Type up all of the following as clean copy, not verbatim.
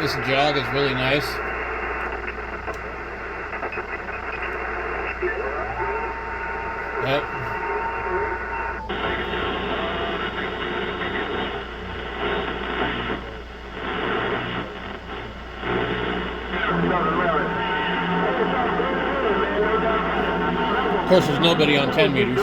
This jog is really nice. Yep. Of course, there's nobody on 10 meters.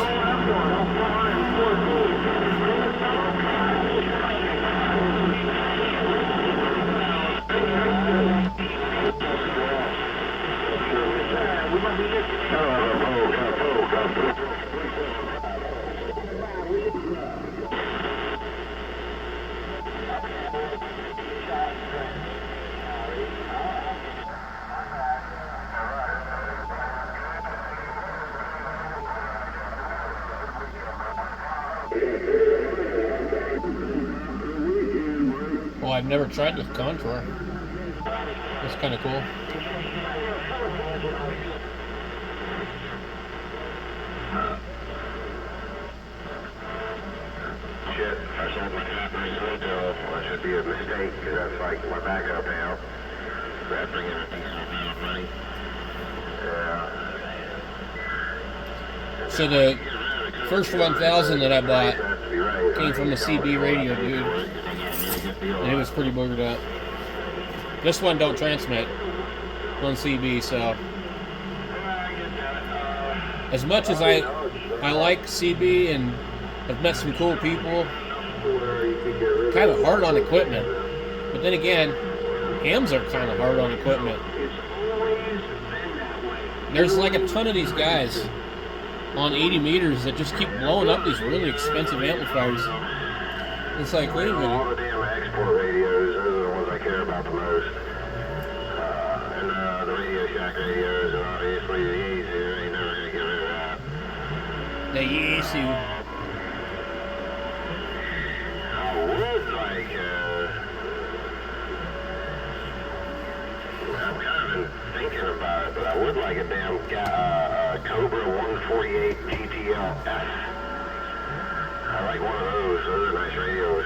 Well, I've never tried this Contour. It's kind of cool. Shit, I sold my Capri Hotel. That should be a mistake, because that's like my backup now. That bringing a decent amount of money. Yeah. So the first 1000 that I bought came from a CB radio, dude. And it was pretty boogered up. This one don't transmit on CB, so as much as I like CB and I've met some cool people, kind of hard on equipment. But then again, hams are kind of hard on equipment. There's like a ton of these guys on 80 meters that just keep blowing up these really expensive amplifiers. It's like, wait a minute. All the damn export radios, those are the ones I care about the most. And the Radio Shack radios, and obviously the Yaesu, ain't never gonna get rid of that. The Yaesu. I would like, I've kind of been thinking about it, but I would like a damn Cobra 148 GTL-S. I like one of those. Those are nice radios.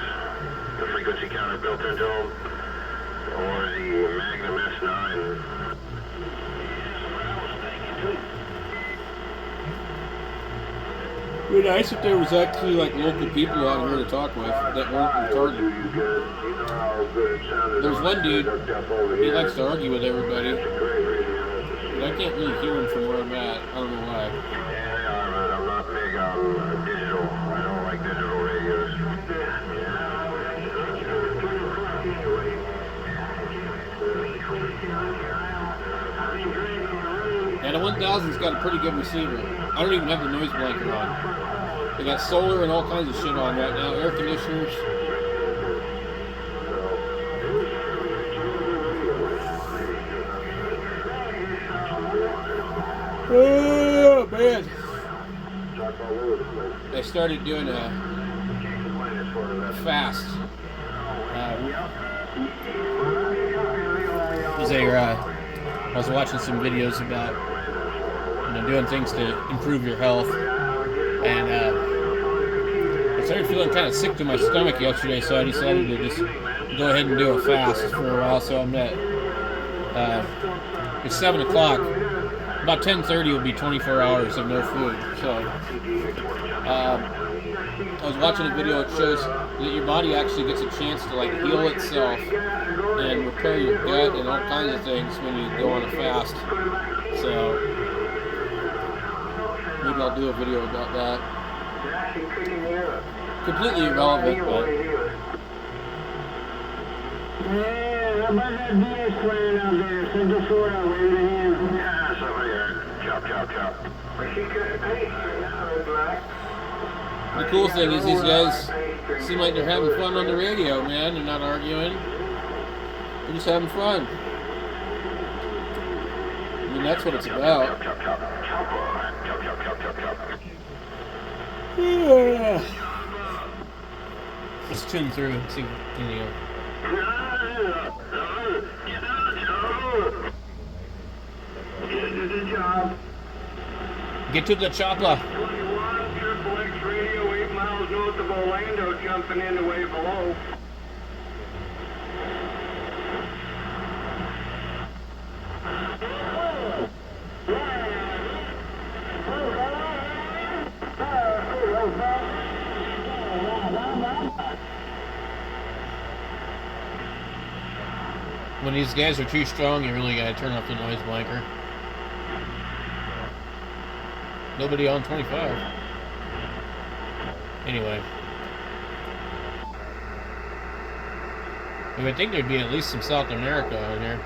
The frequency counter built into them, or the Magnum S9. It'd be nice if there was actually like local people out here to talk with that weren't retarded. There's one dude, he likes to argue with everybody, but I can't really hear him from where I'm at. I don't know why. Yeah, they are, but I'm not big on digital. I don't like digital radios. And the 1000's got a pretty good receiver. I don't even have the noise blanket on. They got solar and all kinds of shit on right now, air conditioners. Oh man! They started doing a fast. I was watching some videos about doing things to improve your health, and I started feeling kind of sick to my stomach yesterday, so I decided to just go ahead and do a fast for a while. So I'm at it's 7 o'clock. About 10:30 will be 24 hours of no food. So I was watching a video that shows that your body actually gets a chance to like heal itself and repair your gut and all kinds of things when you go on a fast. So maybe I'll do a video about that. Completely irrelevant, but yeah, how about that DS playing out there? Send the sword out, wave the hand. Yeah, somebody there. Chop, chop, chop. the cool thing is these guys seem like they're having fun on the radio, man. They're not arguing. They're just having fun. I mean, that's what it's about. Yeah. Let's tune through and see any of. Get to the chopper. 21 Triple X radio, 8 miles north of Orlando, jumping in the way below. When these guys are too strong, you really gotta turn off the noise blanker. Nobody on 25. Anyway. I would think there'd be at least some South America out here.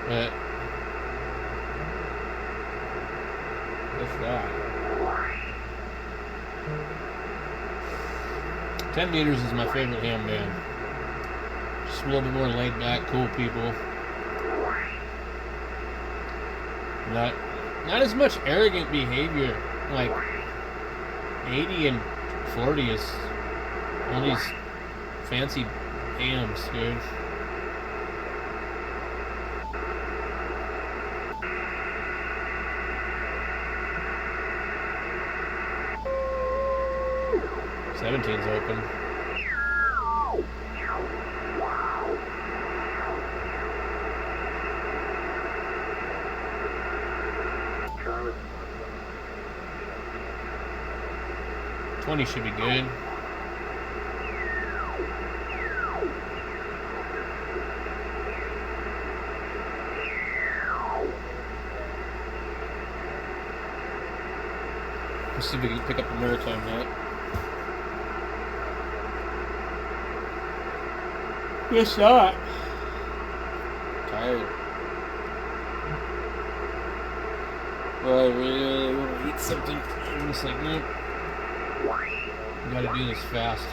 But what's that? 10 Meters is my favorite ham band. Just a little bit more laid back, cool people. Not as much arrogant behavior. Like 80 and 40 is all these fancy hams, dude. Seventeen's open. Charlie. 20 should be good. Let's see if we can pick up the maritime net. Guess not. Tired. Well, I really want to eat something. I'm just like, nope. We gotta do this fast.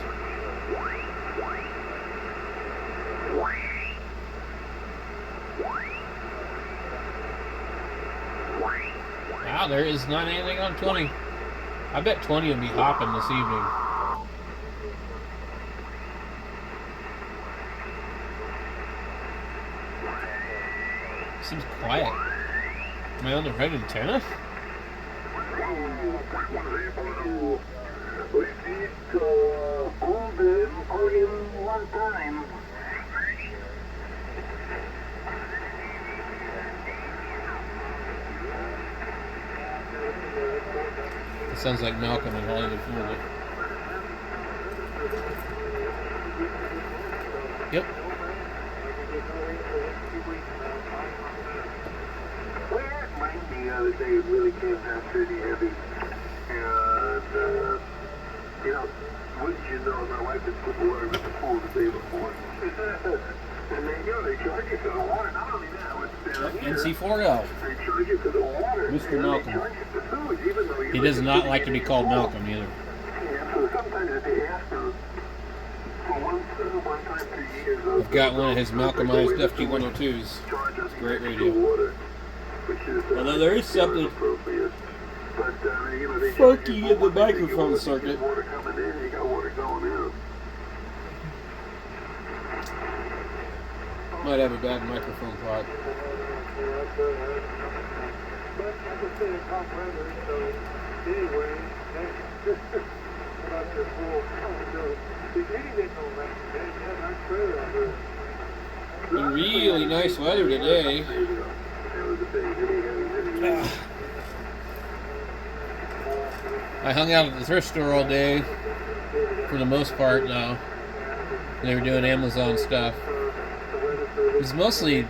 Wow, there is not anything on 20. I bet 20 will be hopping this evening. Seems quiet. Am I on the right antenna? It sounds like Malcolm in Hollywood, Florida. Yep. The other day it really came down pretty heavy, and wouldn't you know, my wife had put water in the pool the day before, and they charge you for the water. Not only that, it's down here, NC4L. they charge you for the water. Mr. and Malcolm. They charge you for food, even though He does not like to be called Malcolm either. Yeah, so sometimes if they ask him for one time per year, I've got one of his Malcolmized FT102s. charge us Great extra radio. water, which is, Although there is something appropriate. But, they funky charge you in the for water, microphone you circuit. got water coming in, you got water going out. Might have a bad microphone pot. Been really nice weather today. I hung out at the thrift store all day, for the most part now. They were doing Amazon stuff. It was mostly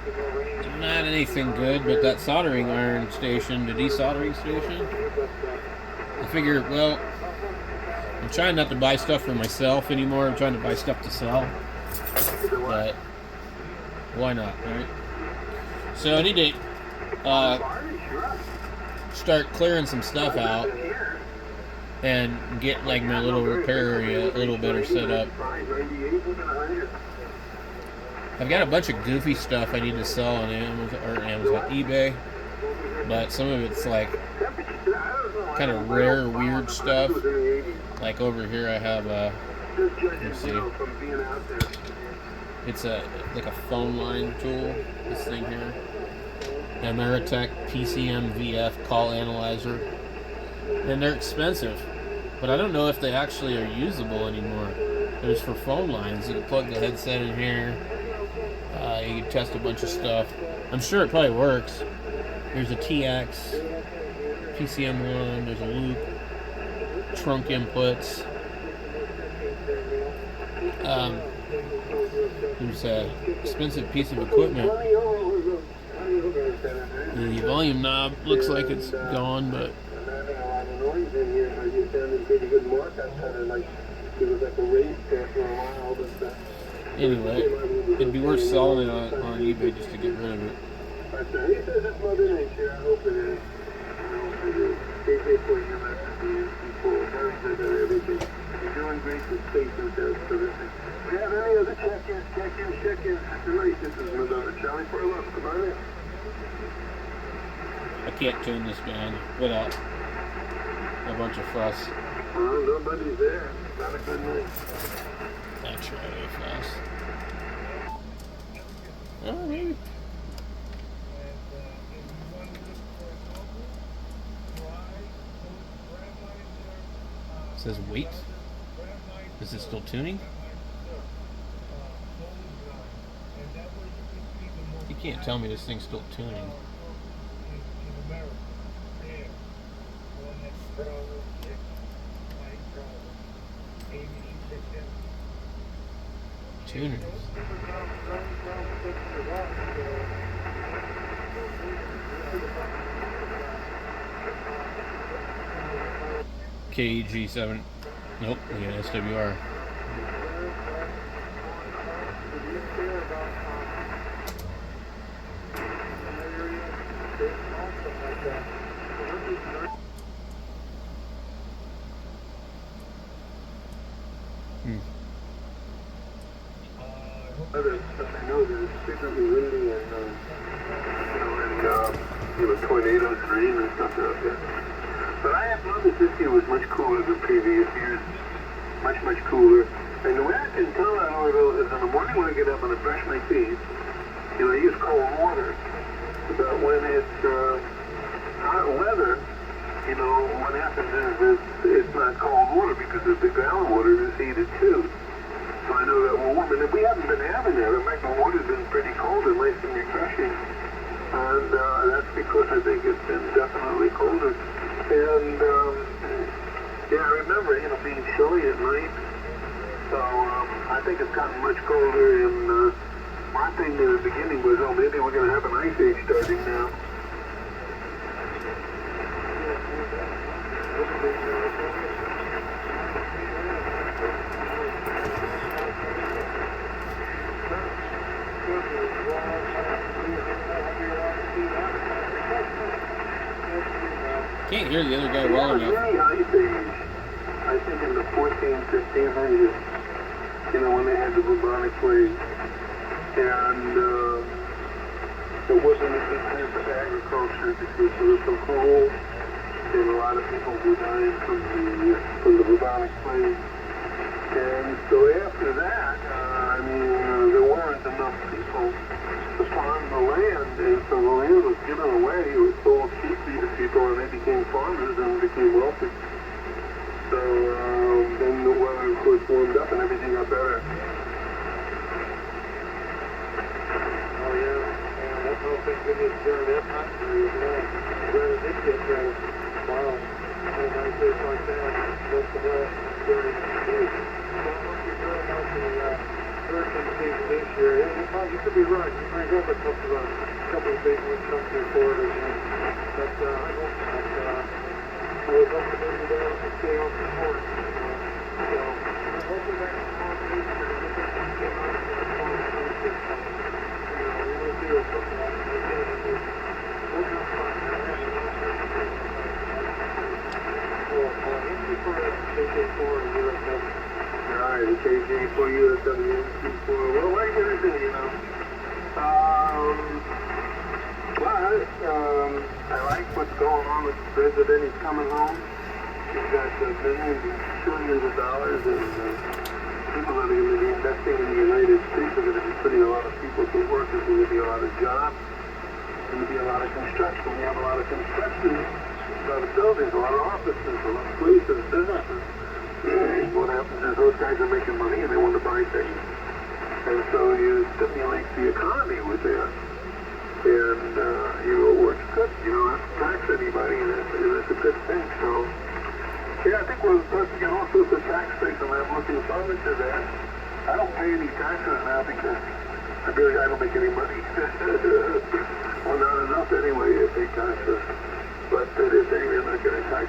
not anything good, but that soldering iron station, the desoldering station, I figure, well, I'm trying not to buy stuff for myself anymore. I'm trying to buy stuff to sell. But why not, right? So I need to start clearing some stuff out and get like my little repair area a little better set up. I've got a bunch of goofy stuff I need to sell on Amazon, eBay, but some of it's like kind of rare, weird stuff. Like over here, I have a. Let me see. It's like a phone line tool. This thing here, Ameritech PCM VF call analyzer, and they're expensive, but I don't know if they actually are usable anymore. There's for phone lines. You can plug the headset in here. You can test a bunch of stuff. I'm sure it probably works. There's a TX, PCM1. There's a loop, trunk inputs. There's a expensive piece of equipment. The volume knob looks like it's gone, but anyway, it'd be worth selling it on eBay just to get rid of it. He says it's Mother Nature. I hope it is. I hope it is. KJ for you, people, very good at everything. You're doing great with space and that's terrific. Do you have any other check-ins? Tonight, this is Madonna Charlie for a look. Come on in. I can't tune this band without a bunch of fuss. Well, nobody's there. Not a good night. That's right, fuss. Oh, maybe. It says wait. Is it still tuning? You can't tell me this thing's still tuning. Tuners. KG7. Nope, we got SWR. Other stuff I know that it's frequently windy and tornadoes, rain and stuff out there. But I have noticed this year was much cooler than previous years. Much cooler. And the way I can tell that is in the morning when I get up and I brush my teeth, I use cold water. But when it's hot weather, what happens is it's not cold water because the groundwater is heated too. So I know that we're warm. And if we haven't been having that, in fact, the water's been pretty cold and nice and refreshing. And that's because I think it's been definitely colder. And, I remember, being chilly at night. So I think it's gotten much colder. And my thing in the beginning was, maybe we're going to have an ice age starting now. Can't hear the other guy well enough. Really ice age, I think in the 1500s, when they had the bubonic plague. And it wasn't a good time for agriculture because there was some cold and a lot of people were dying from the bubonic plague. And so after that, there weren't enough people to farm the land, and so the land was given away. It was sold cheaply to people, and they became farmers and became wealthy. So then the weather, of course, warmed up and everything got better. Oh, yeah. That's all thank goodness during that time period. Where it did get better. Wow. And I say like that, most of that during the years. So I'm looking very much at hurricane season this year. You could be right. You bring up a couple of big ones come through Florida again. But I hope that I was up to maybe there to stay on the court. So hopefully that's on the east and we can get on to the phone and we will do something like that again. We'll have fun. Thank you for KJ4 and USW. Alright, KJ4, USW, NC4. Well, what are you going to do, I like what's going on with the president. He's coming home. He's got billions and trillions of dollars, and people that are going to be investing in the United States are going to be putting a lot of people to work. There's going to be a lot of jobs. There's going to be a lot of construction. We have a lot of construction, a lot of buildings, a lot of offices, a lot of places, businesses. what happens is those guys are making money and they want to buy things. And so you stimulate the economy with that. And it works good. You don't have to tax anybody, and it's a good thing. So, yeah, I think we're supposed to get all sorts of tax things, and I'm looking forward to that. I don't pay any taxes now because I don't make any money. Well, not enough anyway to pay taxes. But they're saying they're not going to tax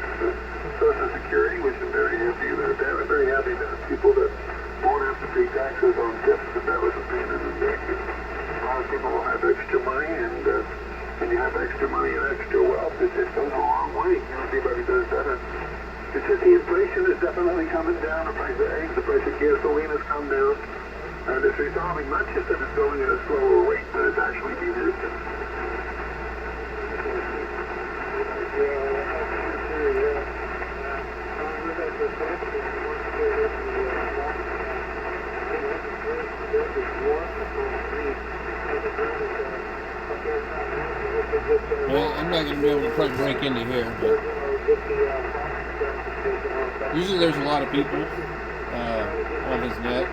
Social Security, which I'm very happy about that. I'm very happy that people that won't have to pay taxes on tips, and that was a pain in the neck. A lot of people will have extra money, and when you have extra money and extra wealth, it just goes a long way. Everybody does better. It's just the inflation is definitely coming down. The price of eggs, the price of gasoline has come down. And it's resolving, not just that it's going at a slower rate, but it's actually reducing. Well, I'm not going to be able to quite break into here, but usually there's a lot of people on his net.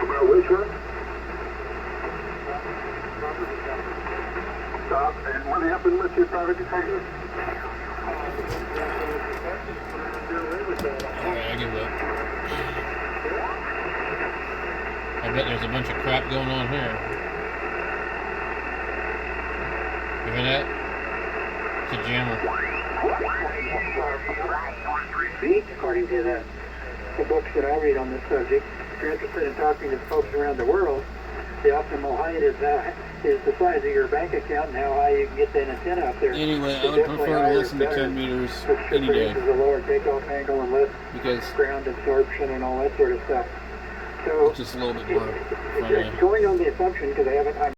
About which one? Stop. And what happened with your property taxes? Alright, I give up. I bet there's a bunch of crap going on here. You hear that? It's a jammer. According to the books that I read on this subject, if you're interested in talking to folks around the world, the optimal height is the size of your bank account and how high you can get that antenna up there. Anyway, I would prefer to listen to 10 meters any day. Which produces a lower takeoff angle and less Because ground absorption and all that sort of stuff. So it's just a little bit more friendly. going on the assumption, because I haven't,